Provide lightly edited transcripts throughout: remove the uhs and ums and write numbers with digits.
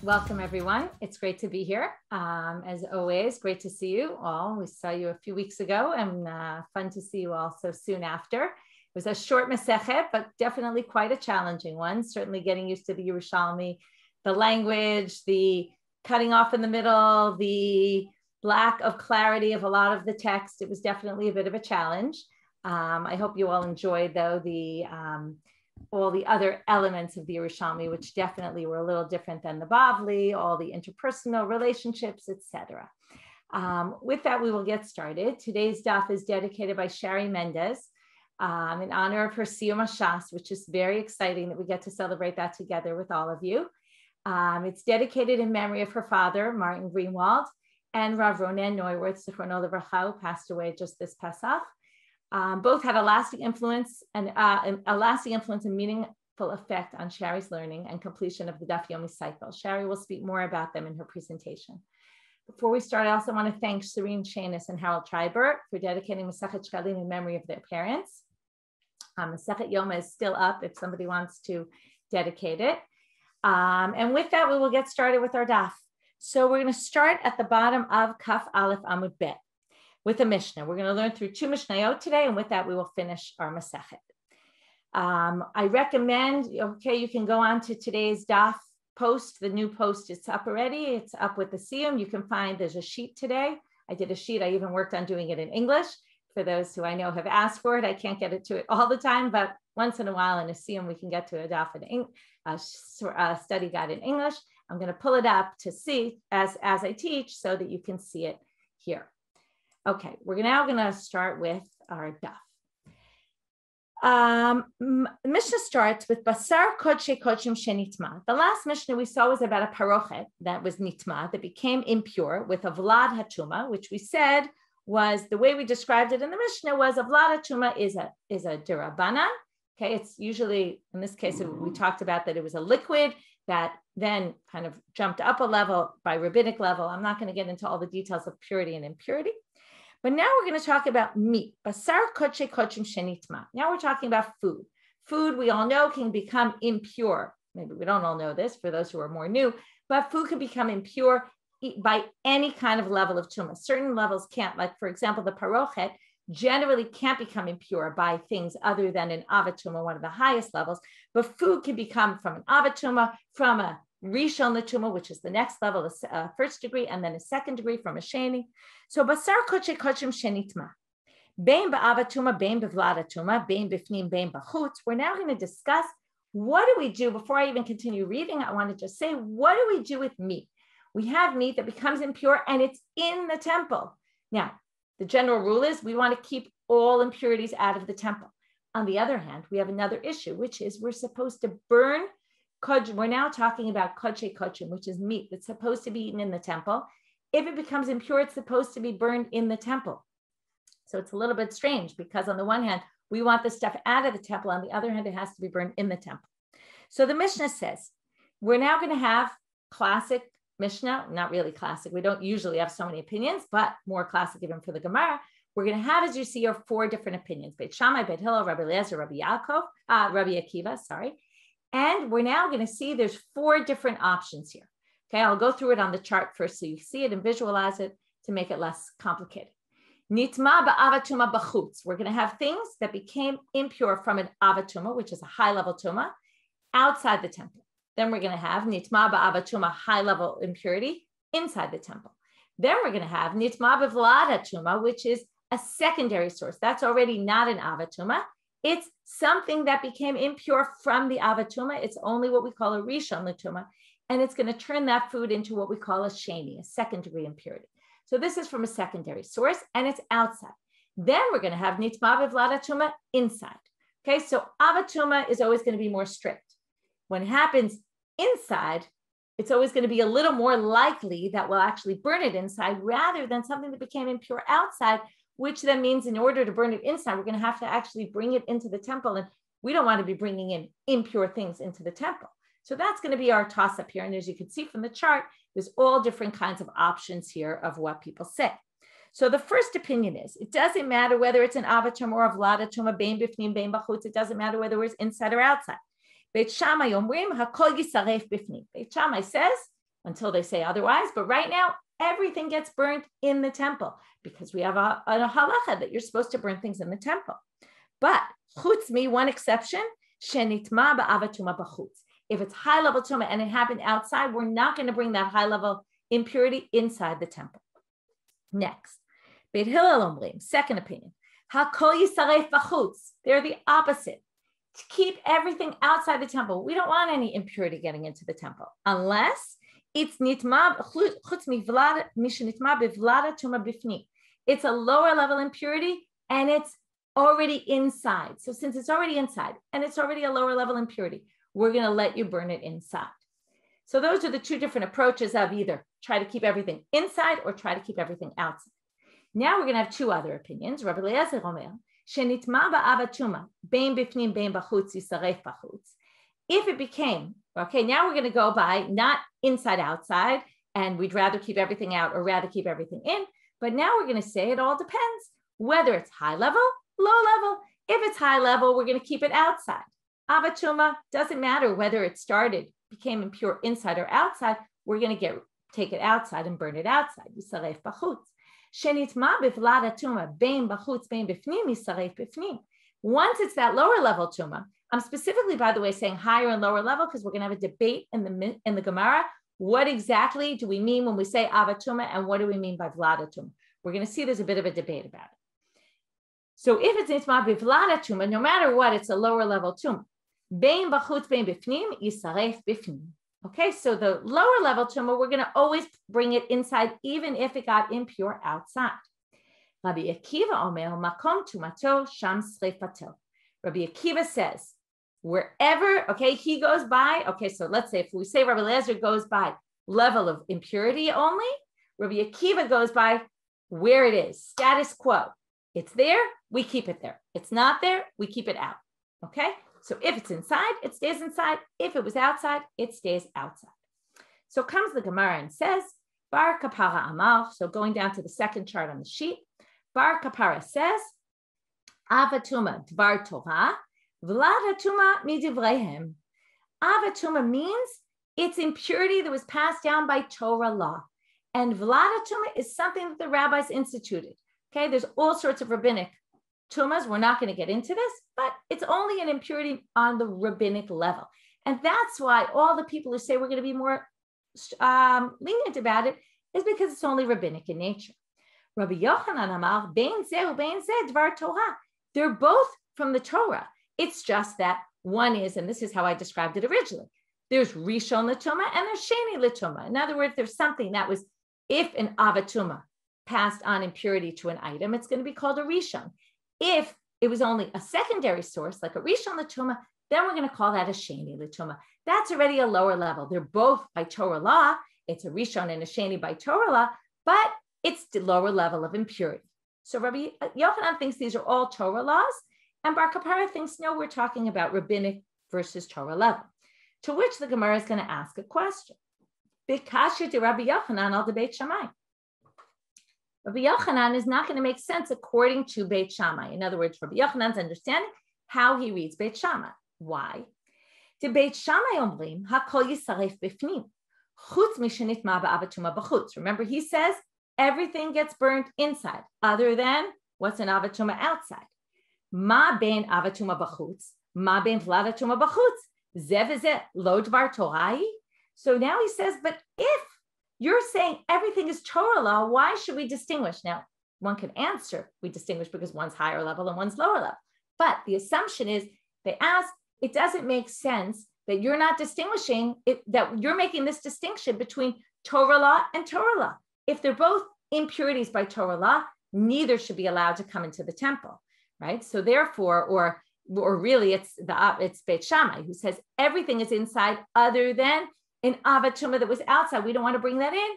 Welcome, everyone. It's great to be here. As always, great to see you all. We saw you a few weeks ago and fun to see you all so soon after. It was a short Masechet, but definitely quite a challenging one. Certainly getting used to the Yerushalmi, the language, the cutting off in the middle, the lack of clarity of a lot of the text. It was definitely a bit of a challenge. I hope you all enjoyed, though, all the other elements of the Yerushalmi, which definitely were a little different than the Bavli, all the interpersonal relationships, etc. With that, we will get started. Today's daf is dedicated by Shari Mendes in honor of her Siyum HaShas, which is very exciting that we get to celebrate that together with all of you. It's dedicated in memory of her father, Martin Greenwald, and Rav Ronen Neuwirth, Zichrono Livracha, who passed away just this Pesach. Both had a lasting influence and meaningful effect on Shari's learning and completion of the Daf Yomi cycle. Shari will speak more about them in her presentation. Before we start, I also want to thank Serene Shanis and Harold Tribert for dedicating Masechet Shekalim in memory of their parents. Masechet Yoma is still up if somebody wants to dedicate it. And with that, we will get started with our daf. So we're going to start at the bottom of Kaf Aleph Amud Bet with a Mishnah. We're going to learn through 2 Mishnayot today, and with that, we will finish our Masechet. I recommend, you can go on to today's daf post. The new post is up already. It's up with the Siyum. You can find there's a sheet today. I did a sheet. I even worked on doing it in English. For those who I know have asked for it, I can't get it to it all the time, but once in a while in a Siyum, we can get to a daf in study guide in English. I'm going to pull it up to see as I teach so that you can see it here. Okay, we're now going to start with our daf. Mishnah starts with Basar Kodshe Kodshim Shenitma. The last Mishnah we saw was about a parochet that was nitma, that became impure with a vlad hatuma, which we said was, the way we described it in the Mishnah was a vlad hatuma is a derabanan. Okay, it's usually, in this case, we talked about that it was a liquid that then kind of jumped up a level by rabbinic level. I'm not going to get into all the details of purity and impurity. But now we're going to talk about meat. Basar kodshe kodshim shenitma. Now we're talking about food. Food, we all know, can become impure. Maybe we don't all know this for those who are more new, but food can become impure by any kind of level of tuma. Certain levels can't, like for example, the parochet generally can't become impure by things other than an avatuma, one of the highest levels, but food can become from an avatuma, from a rishon latuma, which is the next level, the first degree, and then a second degree from a sheni. So basar kodshe kodshim shenitma, bein ba'avatuma, bein bevladatuma, bein bifnim, bein b'chutz. We're now going to discuss what do we do. Before I even continue reading, I want to just say, what do we do with meat? We have meat that becomes impure and it's in the temple. Now, the general rule is we want to keep all impurities out of the temple. On the other hand, we have another issue, which is we're supposed to burn. We're now talking about kodshe kodshim, which is meat that's supposed to be eaten in the temple. If it becomes impure, it's supposed to be burned in the temple. So it's a little bit strange because on the one hand, we want the stuff out of the temple. On the other hand, it has to be burned in the temple. So the Mishnah says, we're now going to have classic Mishnah, not really classic. We don't usually have so many opinions, but more classic even for the Gemara. We're going to have, as you see, are 4 different opinions: Beit Shammai, Beit Hillel, Rabbi Eliezer, Rabbi Akiva, sorry. And we're now going to see there's 4 different options here. Okay, I'll go through it on the chart first so you see it and visualize it to make it less complicated. Nitma ba'avatuma b'chutz. We're going to have things that became impure from an avatuma, which is a high-level tuma, outside the temple. Then we're going to have nitma ba'avatuma, high-level impurity, inside the temple. Then we're going to have nitma b'vladatuma, which is a secondary source. That's already not an avatuma. It's something that became impure from the avatuma. It's only what we call a rishon latuma, and it's going to turn that food into what we call a sheni, a second degree impurity. So this is from a secondary source, and it's outside. Then we're going to have nitma b'vladatuma inside. Okay, so avatuma is always going to be more strict. When it happens inside, it's always going to be a little more likely that we'll actually burn it inside rather than something that became impure outside, which then means in order to burn it inside, we're going to have to actually bring it into the temple. And we don't want to be bringing in impure things into the temple. So that's going to be our toss up here. And as you can see from the chart, there's all different kinds of options here of what people say. So the first opinion is, it doesn't matter whether it's an avatuma or a vladatuma, bein bifnim, bein b'chutz. It doesn't matter whether it's inside or outside. Beit Shammai omrim hakol yisaref bifnim. Beit Shammai says until they say otherwise. But right now, everything gets burnt in the temple because we have a halacha that you're supposed to burn things in the temple. But chutz mi, one exception, shenitma ba'avatuma b'chutz. If it's high level tuma and it happened outside, we're not going to bring that high level impurity inside the temple. Next, Beit Hillel omrim, second opinion, hakol yisaref b'chutz. They're the opposite. To keep everything outside the temple. We don't want any impurity getting into the temple unless it's nitma chutz mivlada mishnitma bivlada tuma bifni. It's a lower level impurity and it's already inside. So since it's already inside and it's already a lower level impurity, we're going to let you burn it inside. So those are the two different approaches of either try to keep everything inside or try to keep everything outside. Now we're going to have two other opinions. Rabbi Eliezer Omer, shenitma ba'avatuma, bein bifnim, bein b'chutz, yisaref b'chutz. If it became, okay, now we're going to go by not inside, outside, and we'd rather keep everything out or rather keep everything in. But now we're going to say it all depends whether it's high level, low level. If it's high level, we're going to keep it outside. Avatuma, doesn't matter whether it started, became impure inside or outside, we're going to take it outside and burn it outside. Yisaref b'chutz. Shenitma bivlada tuma, bein b'chutz, bein bifnim, yisaref bifnim. Once it's that lower level tuma, I'm specifically, by the way, saying higher and lower level because we're going to have a debate in the Gemara. What exactly do we mean when we say avatuma, and what do we mean by vlada tuma? We're going to see there's a bit of a debate about it. So if it's nitma bivlada tuma, no matter what, it's a lower level tuma. Bein b'chutz, bein bifnim, yisaref bifnim. Okay, so the lower level tuma, we're going to always bring it inside, even if it got impure outside. Rabbi Akiva omer makom tumato sham sreifato. Rabbi Akiva says, wherever, okay, he goes by, okay, so let's say if we say Rabbi Eliezer goes by level of impurity only, Rabbi Akiva goes by where it is, status quo. It's there, we keep it there. It's not there, we keep it out, okay? So if it's inside, it stays inside. If it was outside, it stays outside. So comes the Gemara and says, Bar Kapara Amar, so going down to the second chart on the sheet, Bar Kapara says, Avatuma Dvar Torah, Vladatuma midivrehem. Avatuma means it's impurity that was passed down by Torah law. And Vladatuma is something that the rabbis instituted. Okay, there's all sorts of rabbinic tumas. We're not going to get into this, but it's only an impurity on the rabbinic level. And that's why all the people who say we're going to be more lenient about it is because it's only rabbinic in nature. Rabbi Yochanan Amar, Bein Zeh Bein Zeh Dvar Torah. They're both from the Torah. It's just that one is, and this is how I described it originally, there's Rishon L'Tuma and there's Sheni L'Tuma. In other words, there's something that was, if an Avatuma passed on impurity to an item, it's going to be called a Rishon. If it was only a secondary source, like a Rishon L'Tuma, then we're going to call that a Sheni L'Tuma. That's already a lower level. They're both by Torah law. It's a Rishon and a Sheni by Torah law, but it's the lower level of impurity. So Rabbi Yochanan thinks these are all Torah laws, and Bar Kapara thinks, no, we're talking about rabbinic versus Torah level. To which the Gemara is going to ask a question. Bikasha to Rabbi Yochanan al Beit Shammai. Rabbi Yochanan is not going to make sense according to Beit Shammai. In other words, Rabbi Yochanan's understanding how he reads Beit Shammai. Why? To Beit Shammai omrim hakol yisaref bifnim chutz mishenitma ba'avatuma b'chutz. Remember, he says everything gets burnt inside, other than what's an avatuma outside. Ma bein avatuma b'chutz, ma bein vladatuma b'chutz. Zeh v'zeh lo dvar Torah. So now he says, but if you're saying everything is Torah law, why should we distinguish? Now, one could answer, we distinguish because one's higher level and one's lower level. But the assumption is, they ask, it doesn't make sense that you're not distinguishing, that you're making this distinction between Torah law and Torah law. If they're both impurities by Torah law, neither should be allowed to come into the temple, right? So therefore, or really it's Beit Shammai who says everything is inside other than an avatuma that was outside. We don't want to bring that in.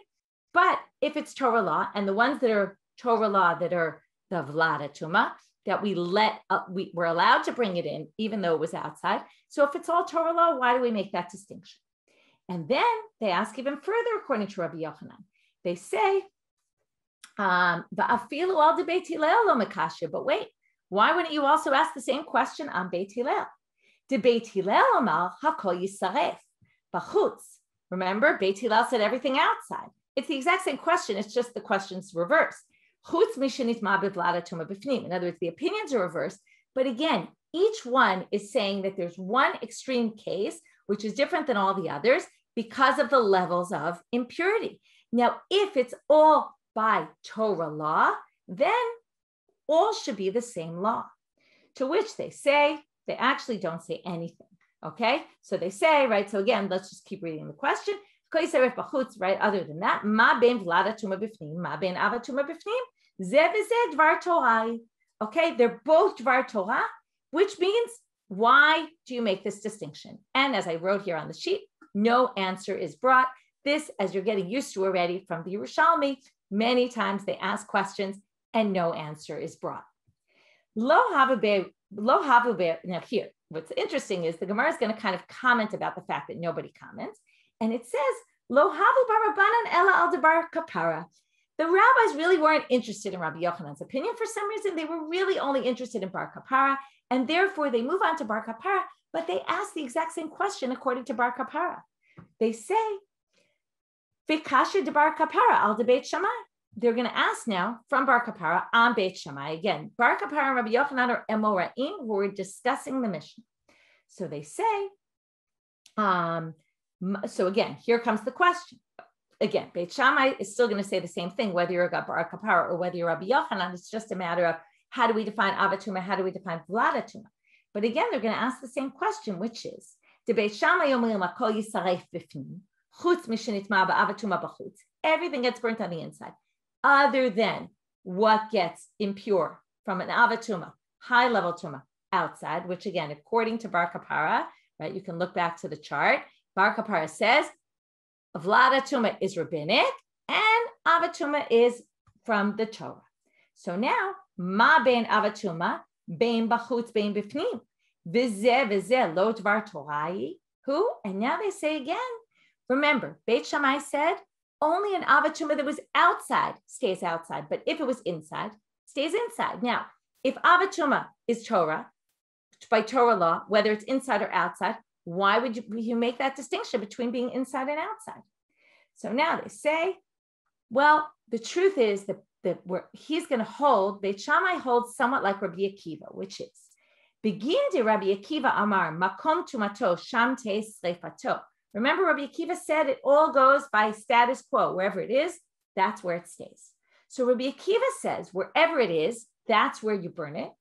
But if it's Torah law, and the ones that are Torah law that are the vladatuma, that we're allowed to bring it in, even though it was outside. So if it's all Torah law, why do we make that distinction? And then they ask even further, according to Rabbi Yochanan. They say, "Va'afilu al de Beit Hillel lo mekasha." But wait, why wouldn't you also ask the same question on Beit Hillel? De Beit Hillel amar hakol yisaref b'chutz Remember, Beit Hillel said everything outside. It's the exact same question. It's just the question's reversed. In other words, the opinions are reversed. But again, each one is saying that there's one extreme case, which is different than all the others because of the levels of impurity. Now, if it's all by Torah law, then all should be the same law. To which they say, they actually don't say anything. Okay, so they say, right? So again, let's just keep reading the question. Right? Other than that, okay, they're both dvar Torah, which means why do you make this distinction? And as I wrote here on the sheet, no answer is brought. This, as you're getting used to already from the Yerushalmi, many times they ask questions and no answer is brought. Now here, what's interesting is the Gemara is going to kind of comment about the fact that nobody comments. And it says, Lo havu barabanan ela al debar kapara. The rabbis really weren't interested in Rabbi Yochanan's opinion. For some reason, they were really only interested in bar kapara. And therefore, they move on to bar kapara, but they ask the exact same question according to bar kapara. They say, Vikasha de bar kapara al de Beit Shammai. They're going to ask now from bar kapara on Beit Shammai. Again, bar kapara and Rabbi Yochanan are Emoraim, who were discussing the Mishnah. So they say, so again, here comes the question. Again, Beit Shammai is still going to say the same thing, whether you're a bar kapara or whether you're Rabbi Yochanan. It's just a matter of how do we define avatuma, how do we define vladatuma? But again, they're going to ask the same question, which is, de Beit Shammai omrim hakol yisaref bifnim, chutz mishenitma ba'avatuma b'chutz. Everything gets burnt on the inside, other than what gets impure from an avatuma, high-level tuma, outside, which again, according to bar kapara, right, you can look back to the chart. Bar kapara says, vladatuma is rabbinic and avatuma is from the Torah. So now, ma bein avatuma, bein bachutz, bein bifnim, v'zeh lo dvar Torahi. Who? And now they say again, remember, Beit Shammai said, only an avatuma that was outside stays outside, but if it was inside, stays inside. Now, if avatuma is Torah, by Torah law, whether it's inside or outside, why would you make that distinction between being inside and outside? So now they say, well, the truth is that he's going to hold, Beit Shammai holds somewhat like Rabbi Akiva, which is, begin de Rabbi Akiva Amar, makom tumato, shamte sreifato. Remember, Rabbi Akiva said it all goes by status quo. Wherever it is, that's where it stays. So Rabbi Akiva says, wherever it is, that's where you burn it.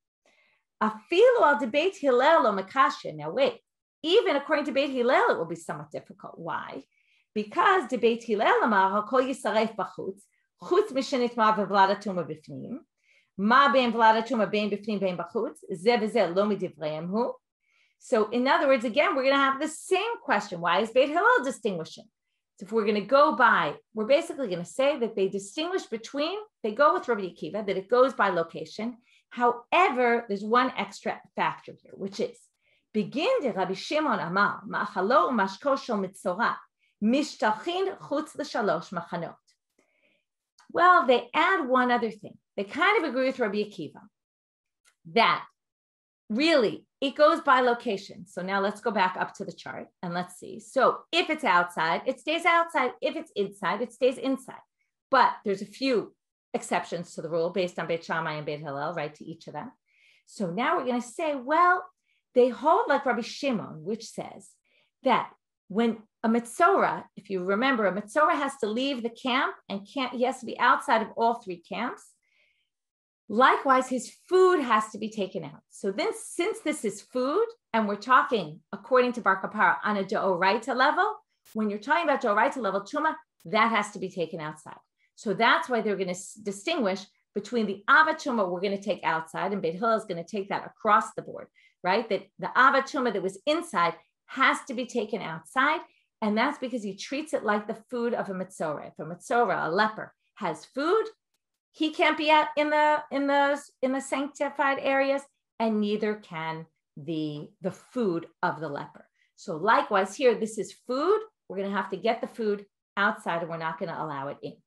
Afilu al debate Hillel o makasha. Now wait, even according to Beit Hillel, it will be somewhat difficult. Why? Because debate Hillel amar hakol yisaref b'chutz, chutz mishenitma v'vladatuma b'fnim, ma bein vladatuma bein b'fnim bein b'chutz, zeh v'zeh lo midivreim hu. So in other words, again, we're going to have the same question. Why is Beit Hillel distinguishing? So if we're going to go by, we're basically going to say that they distinguish between, they go with Rabbi Akiva, that it goes by location. However, there's one extra factor here, which is, begin de Rabbi Shimon Amar, ma'achalo u'mashko shel mitzorah, mishtachin chutz l'shalosh machanot. Well, they add one other thing. They kind of agree with Rabbi Akiva that really it goes by location. So now let's go back up to the chart and let's see. So if it's outside, it stays outside. If it's inside, it stays inside. But there's a few exceptions to the rule based on Beit Shammai and Beit Hillel, right, to each of them. So now we're going to say, well, they hold like Rabbi Shimon, which says that when a Metzorah, if you remember, a Metzorah has to leave the camp and he has to be outside of all three camps. Likewise, his food has to be taken out. So then, since this is food, and we're talking, according to Bar Kapara, on a Deoraita level, when you're talking about Deoraita level Tuma, that has to be taken outside. So that's why they're going to distinguish between the Avatuma we're going to take outside, and Beit Hillel is going to take that across the board, right? That the Avatuma that was inside has to be taken outside, and that's because he treats it like the food of a Metzorah. If a Metzorah, a leper, has food, he can't be out in the sanctified areas, and neither can the food of the leper. So likewise here, this is food. We're going to have to get the food outside, and we're not going to allow it in.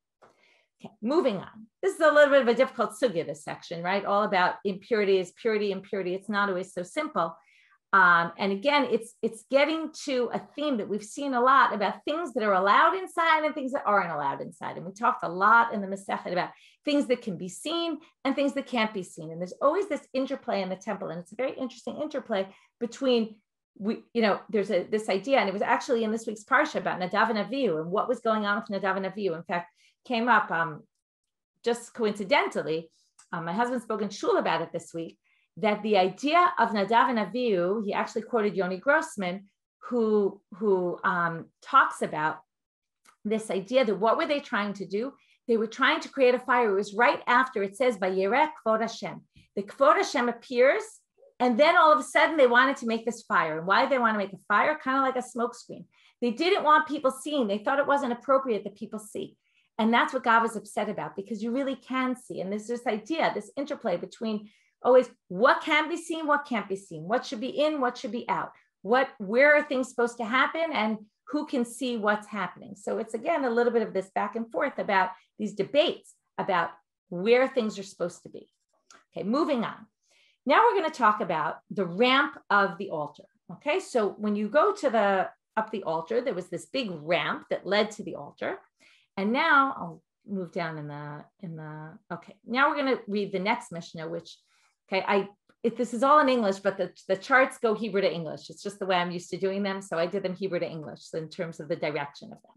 Okay, moving on. This is a little bit of a difficult sugya, this section, right? All about impurities, purity, impurity. It's not always so simple. And again, it's getting to a theme that we've seen a lot about things that are allowed inside and things that aren't allowed inside. And we talked a lot in the Masechet about things that can be seen and things that can't be seen. And there's always this interplay in the temple. And it's a very interesting interplay between, there's this idea, and it was actually in this week's parsha about Nadav and Avihu and what was going on with Nadav and Avihu. In fact, came up just coincidentally, my husband spoke in shul about it this week, that the idea of Nadav and Avihu, he actually quoted Yoni Grossman, who talks about this idea that what were they trying to do? They were trying to create a fire. It was right after it says, Vayireh Kvod Hashem. The Kvod Hashem appears, and then all of a sudden they wanted to make this fire. And why did they want to make a fire? Kind of like a smoke screen. They didn't want people seeing. They thought it wasn't appropriate that people see. And that's what God was upset about, because you really can see. And there's this idea, this interplay between always what can be seen, what can't be seen, what should be in, what should be out, where are things supposed to happen, and who can see what's happening. So it's, again, a little bit of this back and forth about these debates about where things are supposed to be. Okay, moving on. Now we're going to talk about the ramp of the altar. Okay, so when you go to up the altar, there was this big ramp that led to the altar. And now I'll move down okay, now we're going to read the next Mishnah, which, okay, this is all in English, but the charts go Hebrew to English. It's just the way I'm used to doing them. So I did them Hebrew to English in terms of the direction of them.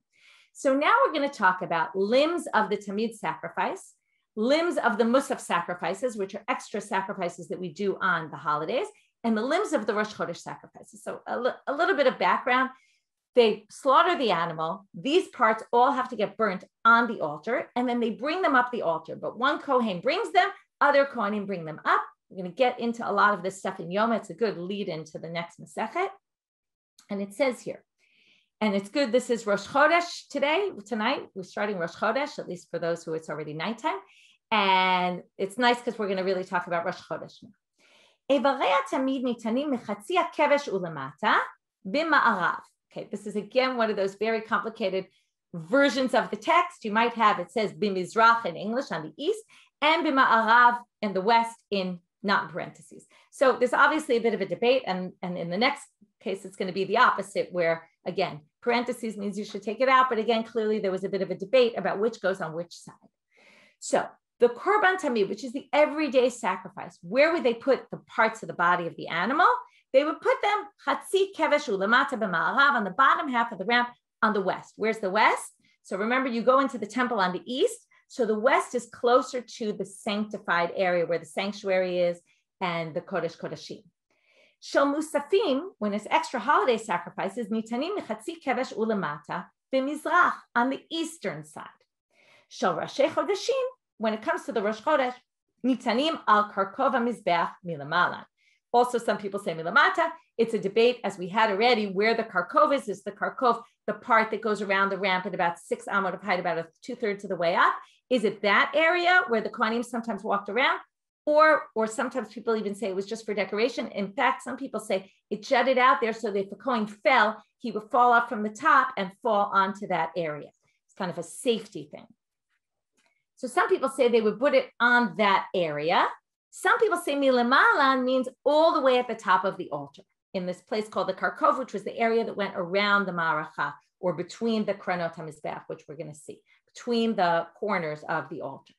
So now we're going to talk about limbs of the Tamid sacrifice, limbs of the Musaf sacrifices, which are extra sacrifices that we do on the holidays, and the limbs of the Rosh Chodesh sacrifices. So a little bit of background. They slaughter the animal. These parts all have to get burnt on the altar, and then they bring them up the altar. But one Kohen brings them, other Kohanim bring them up. We're going to get into a lot of this stuff in Yom. It's a good lead into the next Masechet. And it says here, and it's good, this is Rosh Chodesh tonight. We're starting Rosh Chodesh, at least for those who it's already nighttime. And it's nice because we're going to really talk about Rosh Chodesh now. Okay, this is again one of those very complicated versions of the text. You might have, it says bimizrach in English on the east, and bima'arav in the west, not in parentheses. So there's obviously a bit of a debate, and in the next case, it's going to be the opposite, where again, parentheses means you should take it out, but again, clearly there was a bit of a debate about which goes on which side. So the korban tamid, which is the everyday sacrifice, where would they put the parts of the body of the animal? They would put them chatzi kevesh ulamata b'ma'arav, on the bottom half of the ramp on the west. Where's the west? So remember, you go into the temple on the east. So the west is closer to the sanctified area where the sanctuary is and the Kodesh Kodashim. Shel musafim, when it's extra holiday sacrifices, nitanim mechatzi kevesh ulamata b'mizrach, on the eastern side. Shel Rashi Chodashim, when it comes to the Rosh Chodesh, nitanim al karkov hamizbeach milamalan. Also, some people say milamata. It's a debate, as we had already, where the karkov is. Is the karkov the part that goes around the ramp at about 6 amot of height, about 2/3 of the way up? Is it that area where the Kohanim sometimes walked around? Or sometimes people even say it was just for decoration. In fact, some people say it jutted out there so that if the Kohen fell, he would fall off from the top and fall onto that area. It's kind of a safety thing. So some people say they would put it on that area. Some people say milamalan means all the way at the top of the altar, in this place called the Karkov, which was the area that went around the Maracha, or between the Kranot HaMizbeach, which we're going to see, between the corners of the altar.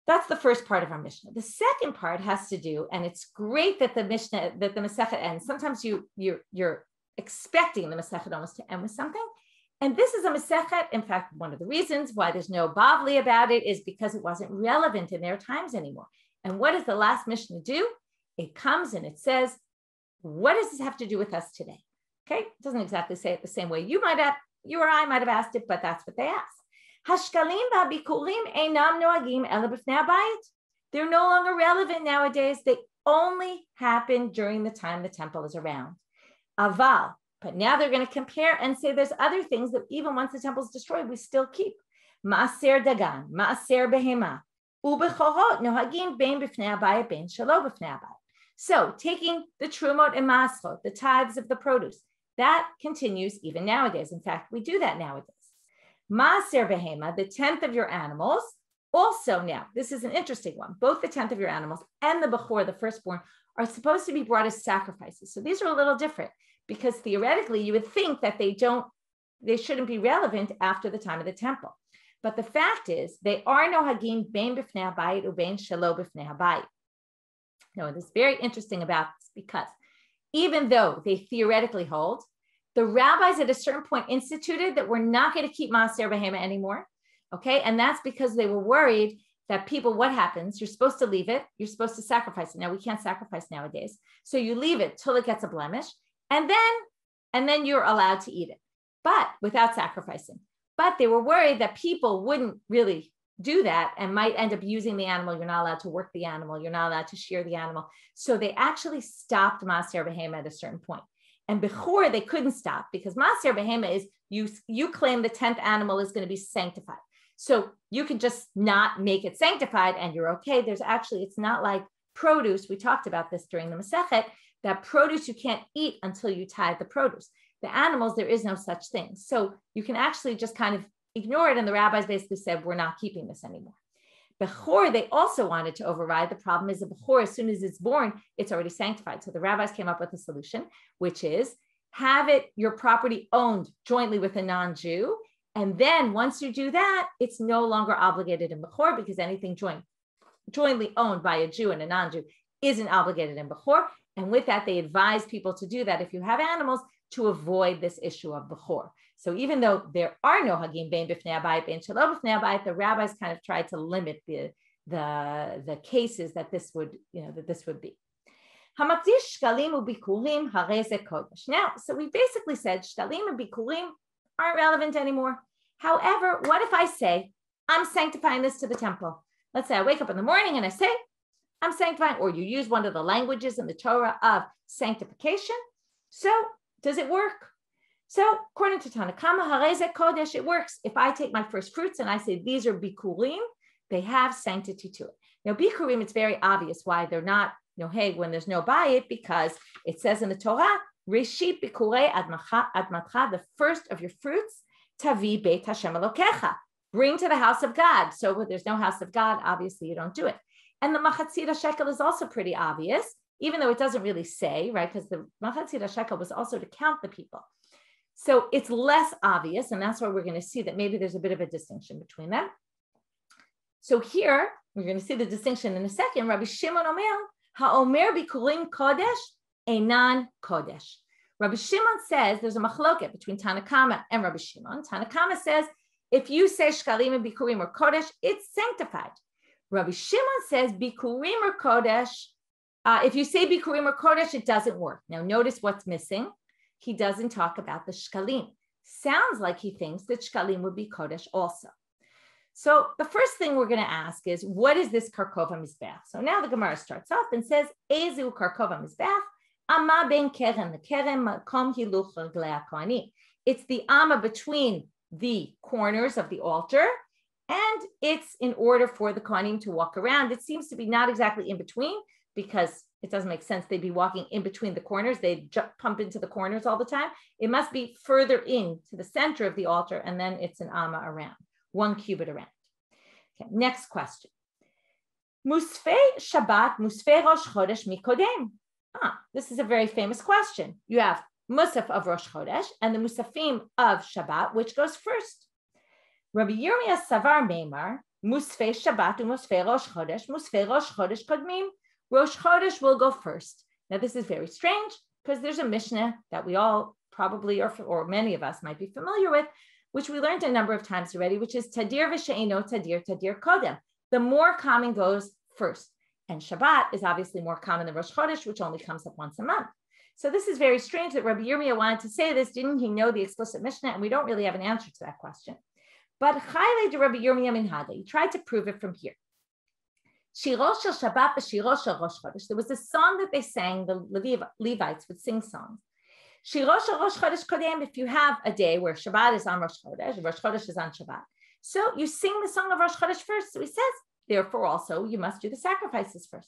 That's the first part of our Mishnah. The second part has to do, and it's great that the Mishnah, that the Masechet ends. Sometimes you're expecting the Masechet almost to end with something. And this is a Masechet. In fact, one of the reasons why there's no Bavli about it is because it wasn't relevant in their times anymore. And what does the last Mishnah do? It comes and it says, what does this have to do with us today? Okay, it doesn't exactly say it the same way you or I might have asked it, but that's what they asked. HaShkalim v'habikurim einam noagim ela b'fnei habayit. They're no longer relevant nowadays. They only happen during the time the temple is around. Aval. But now they're going to compare and say there's other things that even once the temple is destroyed, we still keep. Ma'aser dagan, ma'aser behema, ubechorot nohagim bein b'fnei habayit bein shelo b'fnei habayit. So taking the trumot and masrot, the tithes of the produce, that continues even nowadays. In fact, we do that nowadays. Ma'aser behema, the 10th of your animals, also now, this is an interesting one. Both the 10th of your animals and the bechor, the firstborn, are supposed to be brought as sacrifices. So these are a little different because theoretically you would think that they shouldn't be relevant after the time of the temple. But the fact is they are nohagim bein b'fnei habayit ubein shelo b'fnei habayit. Now, it is very interesting about this because even though they theoretically hold, the rabbis at a certain point instituted that we're not going to keep Maaser Behema anymore. Okay. And that's because they were worried that people, what happens? You're supposed to leave it. You're supposed to sacrifice it. Now we can't sacrifice nowadays. So you leave it till it gets a blemish and then you're allowed to eat it, but without sacrificing. But they were worried that people wouldn't really do that and might end up using the animal. You're not allowed to work the animal. You're not allowed to shear the animal. So they actually stopped Maaser Behema at a certain point. And before they couldn't stop because Maaser Behema is you claim the 10th animal is going to be sanctified. So you can just not make it sanctified and you're okay. It's not like produce. We talked about this during the Masechet, that produce you can't eat until you tithe the produce. The animals, there is no such thing. So you can actually just kind of ignore it. And the rabbis basically said, we're not keeping this anymore. Bechor, they also wanted to override. The problem is the Bechor, as soon as it's born, it's already sanctified. So the rabbis came up with a solution, which is have your property owned jointly with a non-Jew. And then once you do that, it's no longer obligated in Bechor because anything jointly owned by a Jew and a non-Jew isn't obligated in Bechor. And with that, they advise people to do that if you have animals to avoid this issue of Bechor. So even though there are no hagim bein b'fnei habayit, bein shelo b'fnei habayit, the rabbis kind of tried to limit the cases that this would be. Hamakdish shkalim ubikurim harei ze kodesh. Now, so we basically said shkalim and bikurim aren't relevant anymore. However, what if I say I'm sanctifying this to the temple? Let's say I wake up in the morning and I say I'm sanctifying, or you use one of the languages in the Torah of sanctification. So does it work? So according to Tanakama, harei ze kodesh, it works. If I take my first fruits and I say these are bikurim, they have sanctity to it. Now bikurim, it's very obvious why they're not hey when there's no bayit, because it says in the Torah, reshit bikurei admatcha, the first of your fruits, tavi beit Hashem Elokecha, bring to the house of God. So when there's no house of God, obviously you don't do it. And the machatzit shekel is also pretty obvious, even though it doesn't really say, right? Because the machatzit shekel was also to count the people. So it's less obvious, and that's why we're going to see that maybe there's a bit of a distinction between them. So here, we're going to see the distinction in a second. Rabbi Shimon Omer, ha'omer bikurim kodesh, einan kodesh. Rabbi Shimon says there's a machloket between Tanakama and Rabbi Shimon. Tanakama says, if you say shkalim and bikurim or kodesh, it's sanctified. Rabbi Shimon says bikurim or kodesh, if you say bikurim or kodesh, it doesn't work. Now notice what's missing. He doesn't talk about the shkalim. Sounds like he thinks that shkalim would be kodesh also. So the first thing we're going to ask is, what is this karkova mizbeach? So now the Gemara starts off and says, Ezu karkova mizbeach, amma ben keren, the keren makom hiluch reglei hakohanim. It's the amma between the corners of the altar, and it's in order for the kohanim to walk around. It seems to be not exactly in between, because it doesn't make sense. They'd be walking in between the corners. They'd pump into the corners all the time. It must be further in to the center of the altar, and then it's an amma around, 1 cubit around. Okay, next question. Musfei Shabbat, Musfei Rosh Chodesh mikodem. This is a very famous question. You have Musaf of Rosh Chodesh and the Musafim of Shabbat, which goes first. Rabbi Yirmiyah Savar Meimar, Musfei Shabbat Musfei Rosh Chodesh, Musfei Rosh Chodesh Kodmim. Rosh Chodesh will go first. Now this is very strange because there's a Mishnah that we all probably, or many of us might be familiar with, which we learned a number of times already, which is Tadir v'she'eno Tadir, Tadir Kodem. The more common goes first. And Shabbat is obviously more common than Rosh Chodesh, which only comes up once a month. So this is very strange that Rabbi Yirmiyah wanted to say this. Didn't he know the explicit Mishnah? And we don't really have an answer to that question. But Chayle de Rabbi Yirmiyah Minhadli, he tried to prove it from here. Shiro shel Shabbat v'shiro shel Rosh Chodesh. There was a song that they sang, the Levites would sing songs. Shiro shel Rosh Chodesh kodem, if you have a day where Shabbat is on Rosh Chodesh is on Shabbat. So you sing the song of Rosh Chodesh first. So he says, therefore also you must do the sacrifices first.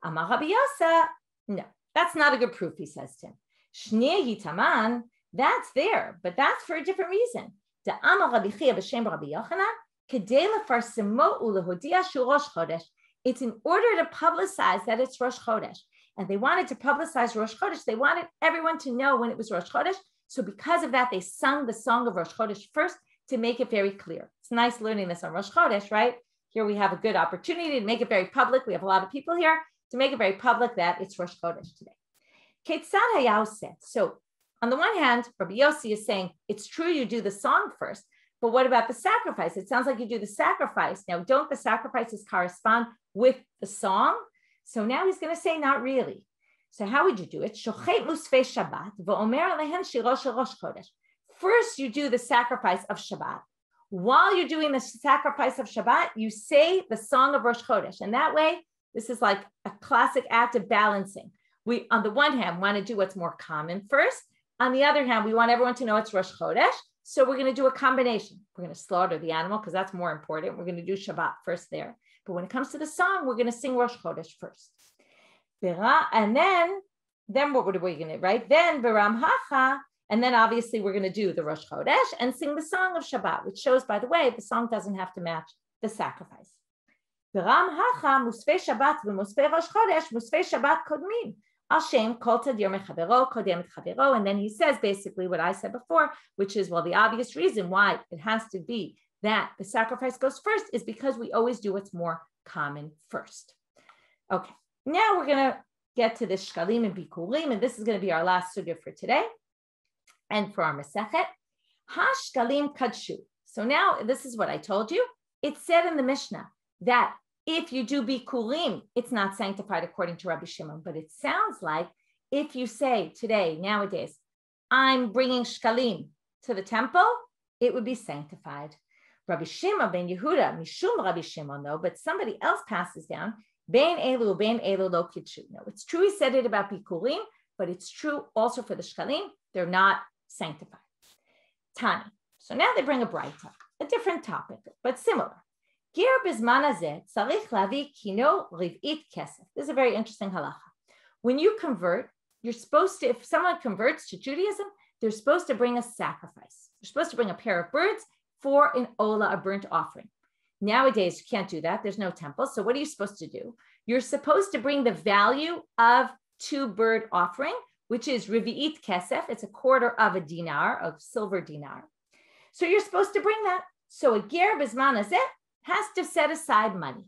Amar Rabbi Yosa, no, that's not a good proof, he says to him. Shnei Yitaman, that's there, but that's for a different reason. The Amar Rabbi Chia b'shem Rabbi Yochanan, kedei lefarsemo ulehodia shu Rosh Chodesh. It's in order to publicize that it's Rosh Chodesh. and they wanted to publicize Rosh Chodesh. They wanted everyone to know when it was Rosh Chodesh. So because of that, they sung the song of Rosh Chodesh first to make it very clear. It's nice learning this on Rosh Chodesh, right? Here we have a good opportunity to make it very public. We have a lot of people here to make it very public that it's Rosh Chodesh today. Ketzad Hayahu said. So on the one hand, Rabbi Yossi is saying, it's true you do the song first, but what about the sacrifice? It sounds like you do the sacrifice. Now, don't the sacrifices correspond with the song? So now he's going to say, not really. So how would you do it? Shochet musfei Shabbat v'omer lehen shiro shel Rosh Chodesh. First, you do the sacrifice of Shabbat. While you're doing the sacrifice of Shabbat, you say the song of Rosh Chodesh. And that way, this is like a classic act of balancing. We, on the one hand, want to do what's more common first. On the other hand, we want everyone to know it's Rosh Chodesh. So we're going to do a combination. We're going to slaughter the animal because that's more important. We're going to do Shabbat first there. But when it comes to the song, we're going to sing Rosh Chodesh first. And then what are we going to, right? Then Biram Hacha. And then obviously we're going to do the Rosh Chodesh and sing the song of Shabbat, which shows, by the way, the song doesn't have to match the sacrifice. Biram Hacha, Musfei Shabbat, Musfei Rosh Chodesh, Musfei Shabbat Kodmim. Hashem kol tadir mechavero kodem et chavero, and then he says basically what I said before, which is, well, the obvious reason why it has to be that the sacrifice goes first is because we always do what's more common first. Okay, now we're going to get to the Shekalim and Bikurim, and this is going to be our last sugya for today and for our Masechet. HaShekalim kadshu. So now this is what I told you. It said in the Mishnah that if you do bikurim, it's not sanctified according to Rabbi Shimon, but it sounds like if you say today, nowadays, I'm bringing shkalim to the temple, it would be sanctified. Rabbi Shimon ben Yehuda, mishum Rabbi Shimon though, but somebody else passes down, ben elu lo kidshu. No, it's true he said it about bikurim, but it's true also for the shkalim, they're not sanctified. Tani. So now they bring a braita, a different topic, but similar. This is a very interesting halacha. When you convert, you're supposed to, if someone converts to Judaism, they're supposed to bring a sacrifice. You're supposed to bring a pair of birds for an ola, a burnt offering. Nowadays, you can't do that. There's no temple. So what are you supposed to do? You're supposed to bring the value of 2 bird offering, which is rivi'it kesef. It's a quarter of a dinar, of silver dinar. So you're supposed to bring that. So a ger bizman hazeh has to set aside money.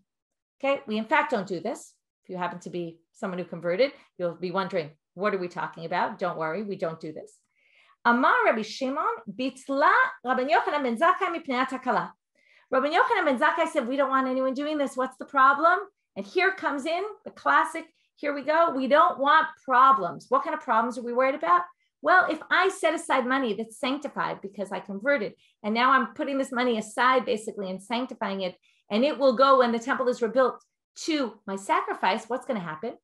Okay, we in fact don't do this. If you happen to be someone who converted, you'll be wondering, what are we talking about? Don't worry, we don't do this. Amar Rabbi Shimon, bitla Rabban Yochanan ben Zakkai mipnei takala. Rabban Yochanan ben Zakkai said, we don't want anyone doing this. What's the problem? And here comes in the classic, here we go. We don't want problems. What kind of problems are we worried about? Well, if I set aside money that's sanctified because I converted, and now I'm putting this money aside basically and sanctifying it, and it will go when the temple is rebuilt to my sacrifice, what's going to happen?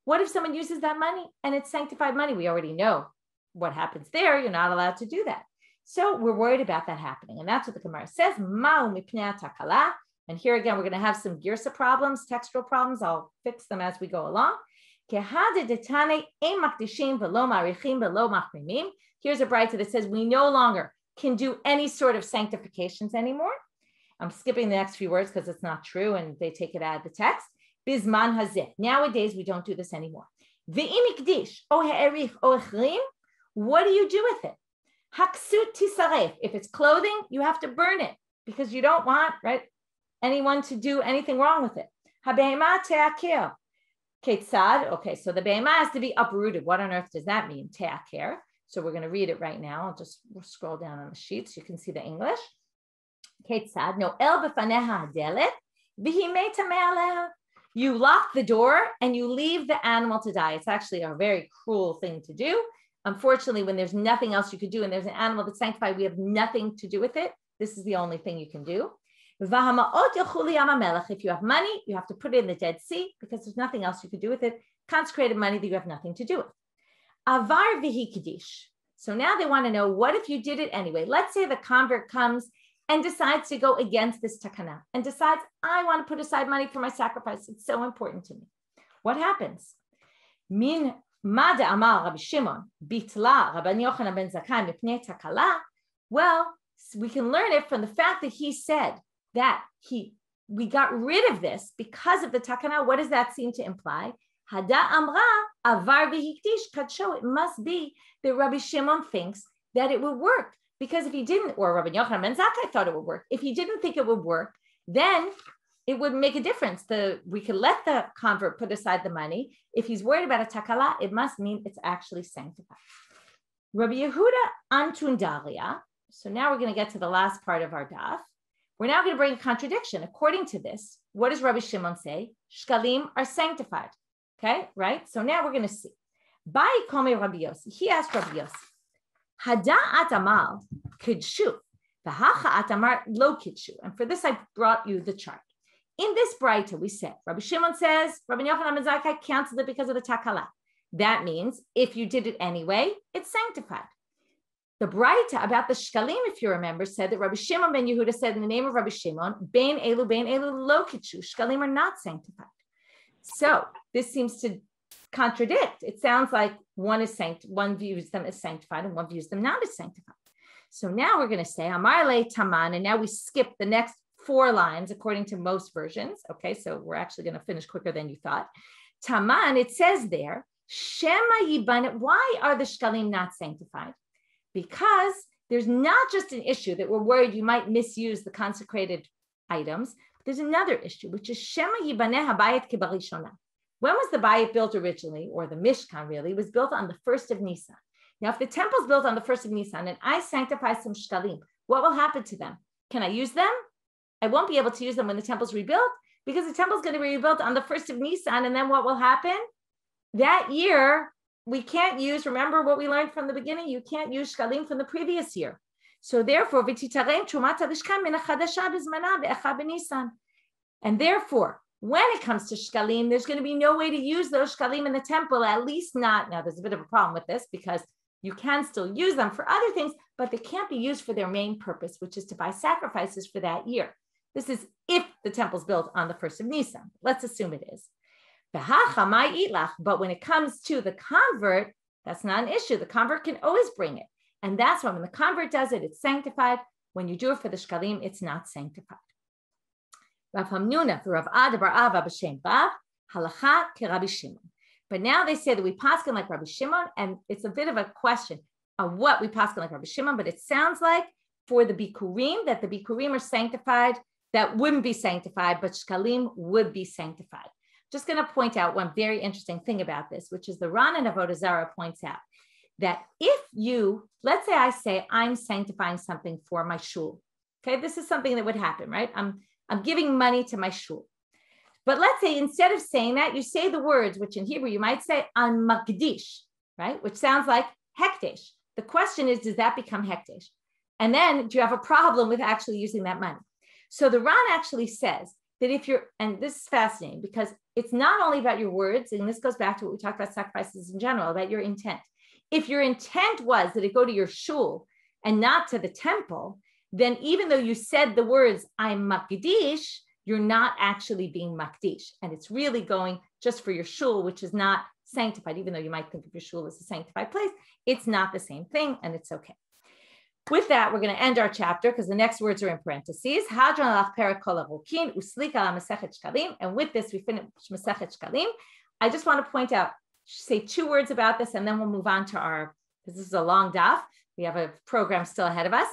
What if someone uses that money and it's sanctified money? We already know what happens there. You're not allowed to do that. So we're worried about that happening. And that's what the Gemara says. Ma'u mipnei takala. And here again, we're going to have some girsa problems, textual problems. I'll fix them as we go along. Here's a braita that says we no longer can do any sort of sanctifications anymore. I'm skipping the next few words because it's not true and they take it out of the text. Bizman hazeh. Nowadays, we don't do this anymore. What do you do with it? Haksut tisaref. If it's clothing, you have to burn it because you don't want, right, anyone to do anything wrong with it. Habehema te'aker. Ketzad, okay, so the behemah has to be uprooted. What on earth does that mean? Te'aker. So we're going to read it right now. I'll just scroll down on the sheet so you can see the English. Ketzad, no el b'faneha hadelet, v'hi meta me'aleha. You lock the door and you leave the animal to die. It's actually a very cruel thing to do. Unfortunately, when there's nothing else you could do and there's an animal that's sanctified, we have nothing to do with it. This is the only thing you can do. If you have money, you have to put it in the Dead Sea because there's nothing else you could do with it. Consecrated money that you have nothing to do with. Avar v'hi kadish. So now they want to know, what if you did it anyway? Let's say the convert comes and decides to go against this takana and decides, I want to put aside money for my sacrifice. It's so important to me. What happens? Min mada amar Rabbi Shimon bitla Rabban Yochanan ben Zakkai mipnei takala. Well, we can learn it from the fact that he said that we got rid of this because of the takana. What does that seem to imply? Hada amra Avar v'hikdish kadsho. It must be that Rabbi Shimon thinks that it would work. Because if he didn't, or Rabbi Yochanan ben Zakkai thought it would work. If he didn't think it would work, then it would make a difference. We could let the convert put aside the money. If he's worried about a takala, it must mean it's actually sanctified. Rabbi Yehuda Antundalia. So now we're going to get to the last part of our daf. We're now going to bring a contradiction. According to this, what does Rabbi Shimon say? Shkalim are sanctified. Okay, right? So now we're going to see. Bai kome Rabbi Yossi. He asked Rabbi Yossi, Hada'at amal kidshu, v'hacha'at amar lo kidshu. And for this, I brought you the chart. In this Braita, we said, Rabbi Shimon says, Rabbi Yochanan ben Zakkai canceled it because of the takala. That means if you did it anyway, it's sanctified. The Braita about the shkalim, if you remember, said that Rabbi Shimon ben Yehuda said in the name of Rabbi Shimon, bein elu lo kidshu. Shkalim are not sanctified. So this seems to contradict. It sounds like one views them as sanctified and one views them not as sanctified. So now we're going to say Amar le Taman, and now we skip the next 4 lines according to most versions. Okay, so we're actually going to finish quicker than you thought. Taman, it says there, Shema Yiban. Why are the shkalim not sanctified? Because there's not just an issue that we're worried you might misuse the consecrated items. There's another issue, which is Shema Yibaneh Habayit Kibarishona. When was the bayit built originally, or the Mishkan really? It was built on the 1st of Nisan. Now, if the temple's built on the 1st of Nisan and I sanctify some shkalim, what will happen to them? Can I use them? I won't be able to use them when the temple's rebuilt, because the temple's going to be rebuilt on the 1st of Nisan. And then what will happen? That year, we can't use, remember what we learned from the beginning, you can't use shkalim from the previous year. So therefore, and therefore, when it comes to shkalim, there's going to be no way to use those shkalim in the temple, at least not, now there's a bit of a problem with this because you can still use them for other things, but they can't be used for their main purpose, which is to buy sacrifices for that year. This is if the temple's built on the 1st of Nisan. Let's assume it is. But when it comes to the convert, that's not an issue. The convert can always bring it. And that's why when the convert does it, it's sanctified. When you do it for the shkalim, it's not sanctified. Rav Hamnuna for Rav Ada bar Ava b'Shem Bav, halacha keRabbi Shimon. But now they say that we paskin like Rabbi Shimon, and it's a bit of a question of what we paskin like Rabbi Shimon, but it sounds like for the bikurim, that the bikurim are sanctified, that wouldn't be sanctified, but shkalim would be sanctified. Just going to point out one very interesting thing about this, which is the Ran and Avodah Zarah points out that if you, let's say I say I'm sanctifying something for my shul. Okay, this is something that would happen, right? I'm giving money to my shul. But let's say instead of saying that, you say the words, which in Hebrew you might say an makdish, right? Which sounds like hekdesh. The question is, does that become hekdesh? And then do you have a problem with actually using that money? So the Ran actually says that if you're, and this is fascinating because it's not only about your words, and this goes back to what we talked about sacrifices in general, about your intent. If your intent was that it go to your shul and not to the temple, then even though you said the words, I'm makdish, you're not actually being makdish. And it's really going just for your shul, which is not sanctified, even though you might think of your shul as a sanctified place. It's not the same thing, and it's okay. With that, we're going to end our chapter because the next words are in parentheses. And with this, we finish Masechet Shekalim. I just want to point out, say 2 words about this, and then we'll move on to our, because this is a long daf. We have a program still ahead of us.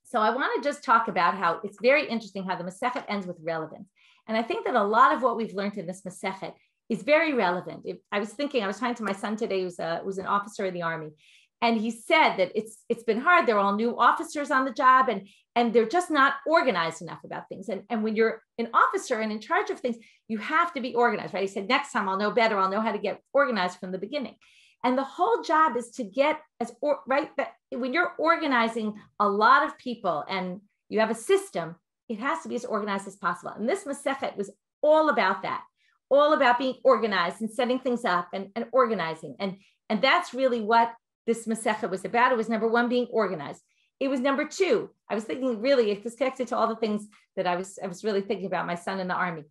So I want to just talk about how it's very interesting how the Masechet ends with relevance. And I think that a lot of what we've learned in this Masechet is very relevant. I was talking to my son today, who was an officer in the Army. And he said that it's been hard. They're all new officers on the job, and they're just not organized enough about things. And when you're an officer and in charge of things, you have to be organized, right? He said, next time I'll know better. I'll know how to get organized from the beginning. And the whole job is to get right. But when you're organizing a lot of people and you have a system, it has to be as organized as possible. And this Masechet was all about that, all about being organized and setting things up and organizing. And that's really what this Masechet was about. It was number 1, being organized. It was number 2. I was thinking, really, it was connected to all the things that I was really thinking about my son in the Army.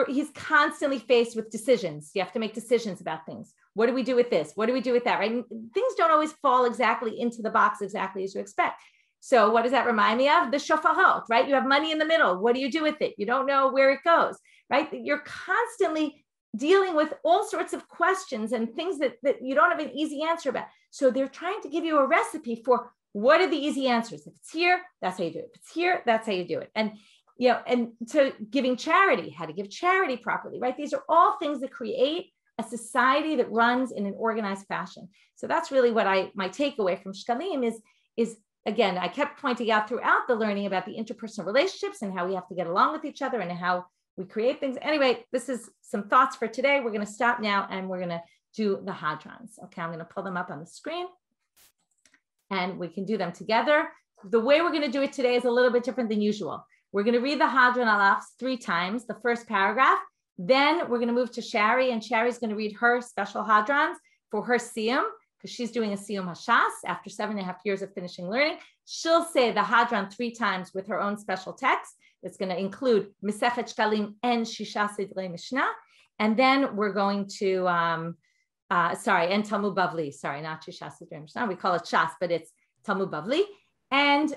He's constantly faced with decisions. You have to make decisions about things. What do we do with this? What do we do with that? Right? And things don't always fall exactly into the box exactly as you expect. So what does that remind me of? The shofarot, right? You have money in the middle. What do you do with it? You don't know where it goes, right? You're constantly dealing with all sorts of questions and things that you don't have an easy answer about. So they're trying to give you a recipe for what are the easy answers. If it's here, that's how you do it. If it's here, that's how you do it. And and to giving charity, how to give charity properly, right? These are all things that create a society that runs in an organized fashion. So that's really what my takeaway from Shekalim is again, I kept pointing out throughout the learning about the interpersonal relationships and how we have to get along with each other and how we create things. Anyway, this is some thoughts for today. We're going to stop now and we're going to do the hadrons. Okay, I'm going to pull them up on the screen and we can do them together. The way we're going to do it today is a little bit different than usual. We're going to read the hadron alachs 3 times, the first paragraph. Then we're going to move to Shari, and Shari's going to read her special hadrons for her Siyum, because she's doing a Siyum HaShas after 7.5 years of finishing learning. She'll say the hadron 3 times with her own special text. It's going to include Masechet Shekalim and Shisha Sidrei Mishnah. And then we're going to, and Talmud Bavli. Sorry, not Shisha Sidrei Mishnah. We call it Shas, but it's Talmud Bavli. And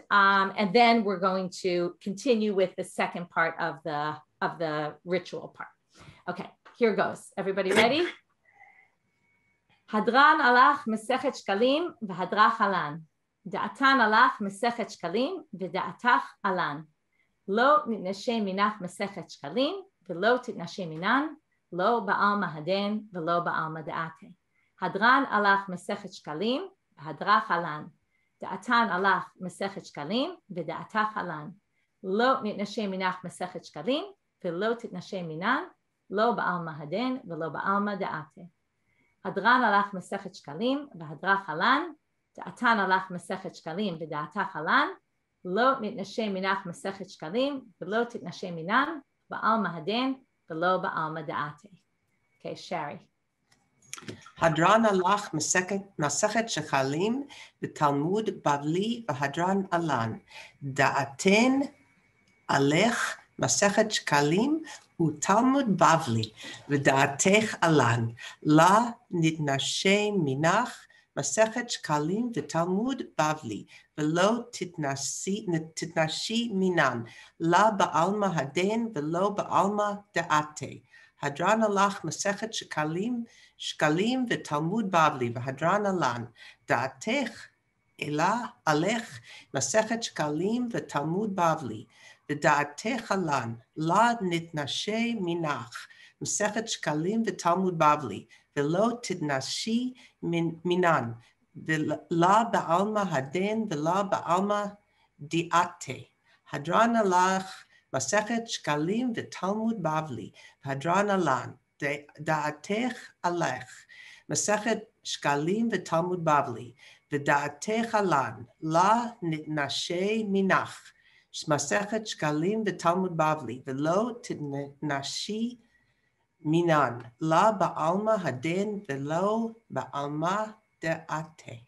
then we're going to continue with the second part of the ritual part. Okay, here goes. Everybody ready? Hadran alach Masechet Shekalim v'hadrach alan. Da'atan alach Masechet Shekalim v'da'atach alan. Lo nitnashe minach Masechet Shekalim v'lo titnashe minan. Lo ba'al mahaden v'lo ba'al mada'ate. Hadran alach Masechet Shekalim v'hadrach alan. Da'atan alach Masechet Shekalim v'da'atach alan. Lo nitnashe minach Masechet Shekalim v'lo titnashe minan. Lo ba'al mahaden v'lo ba'al mada'ate. Hadran alach Masechet Shekalim v'hadrach alan. Da'atan alach Masechet Shekalim v'da'atach alan. Lo nitnashe minach Masechet Shekalim v'lo titnashe minan. Ba'al mahaden v'lo ba'al mada'ate. Okay, Shari. Hadran alach Masechet Shekalim v'Talmud Bavli v'Hadran alan. Da'aten alech Masechet Shekalim u'Talmud Bavli v'da'atech alan. La nitnashe minach Masechet Shekalim v'Talmud Bavli v'lo titnashi minan. La ba'alma haden v'lo ba'alma da'ate. Hadran alach Masechet Shekalim v'Talmud Bavli v'Hadran alan. Da'atech ela alech Masechet Shekalim v'Talmud Bavli v'da'atech alan. La nitnashe minach Masechet Shekalim v'Talmud Bavli v'lo titnashi minan. La ba'alma haden v'la ba'alma di'ate. Hadran alach Masechet Shekalim v'Talmud Bavli v'Hadran alan. Da'atech alech Masechet Shekalim v'Talmud Bavli v'da'atech alan. La nitnashe minach Masechet Shekalim v'Talmud Bavli v'lo titnashi minan. La ba'alma haden v'lo ba'alma de'ate.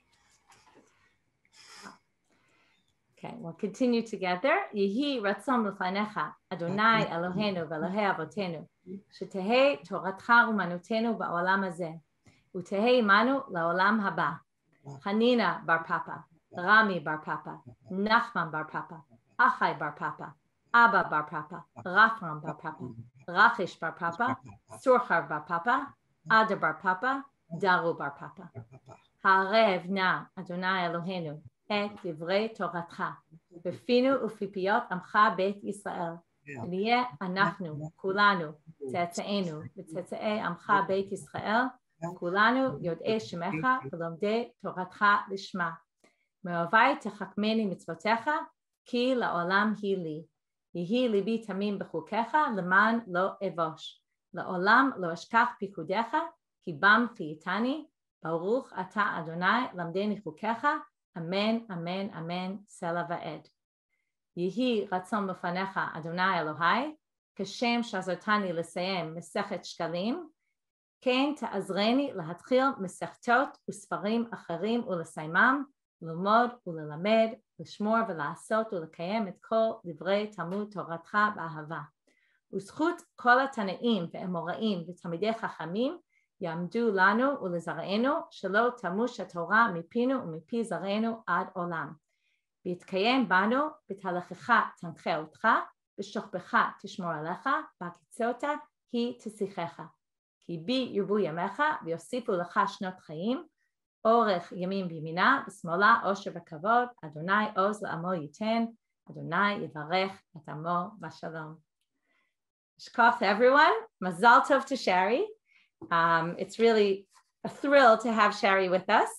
Okay, we'll continue together. Yehi ratzon l'fanecha Adonai Eloheinu v'Elokei Avotenu shetehei toratcha umanutenu ba'olam hazeh utehei imanu la'olam haba. Hanina bar Papa, Rami bar Papa, Nachman bar Papa, Achai bar Papa, Abba bar Papa, Rafram bar Papa, Rachish bar Papa, Surchar bar Papa, Ada bar Papa, Daru bar Papa. Ha'arev na Adonai Eloheinu et divrei toratcha befiנו ובפיפיות עמך בית ישראל. נהיה אנחנו כולנו צאצאינו וצאצאי עמך בית ישראל כולנו יודעי שמך ולומדי תורתך לשמה. מאוהבי תחכמני מצוותיך כי לעולם היא לי. יהי ליבי תמים בחוקיך למען לא אבוש. לעולם לא אשכח פיקודיך כי בם חייתני. ברוך אתה אדוני למדני חוקיך. אמן אמן אמן סלע ועד. יהי רצון בפניך אדוני אלוהי כשם שעזרתני לסיים מסכת שקלים כן תעזרני להתחיל מסכתות וספרים אחרים ולסיימם, ללמוד וללמד, לשמור ולעשות ולקיים את כל דברי תלמוד תורתך באהבה. וזכות כל התנאים והאמוראים ותלמידי חכמים יעמדו לנו ולזרענו שלא תמוש התורה מפינו ומפי זרענו עד עולם. ויתקיים בנו בתהלכך תנחה אותך, בשוכבך תשמור עליך, בהקיצות היא תשיחך. כי בי ירבו ימיך ויוסיפו לך שנות חיים, אורך ימים בימינה ושמאלה עושר וכבוד, אדוני עוז לעמו ייתן, אדוני יברך את עמו בשלום. Shkach to everyone. Mazal tov to Shari. It's really a thrill to have Shari with us.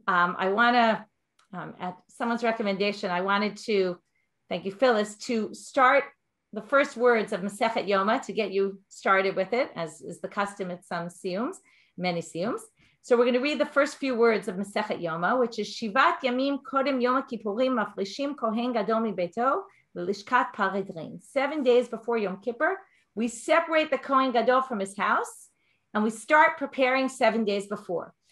I want to, at someone's recommendation, I wanted to, thank you, Phyllis, to start the first words of Masechet Yoma to get you started with it, as is the custom at some Siyums, many Siyums. So we're going to read the first few words of Masechet Yoma, which is Shivat Yamim Kodem Yom Kippurim Mafrishim Kohen Gadol Mibeto L'Lishkat Paredrin. 7 days before Yom Kippur, we separate the Kohen Gadol from his house, and we start preparing 7 days before.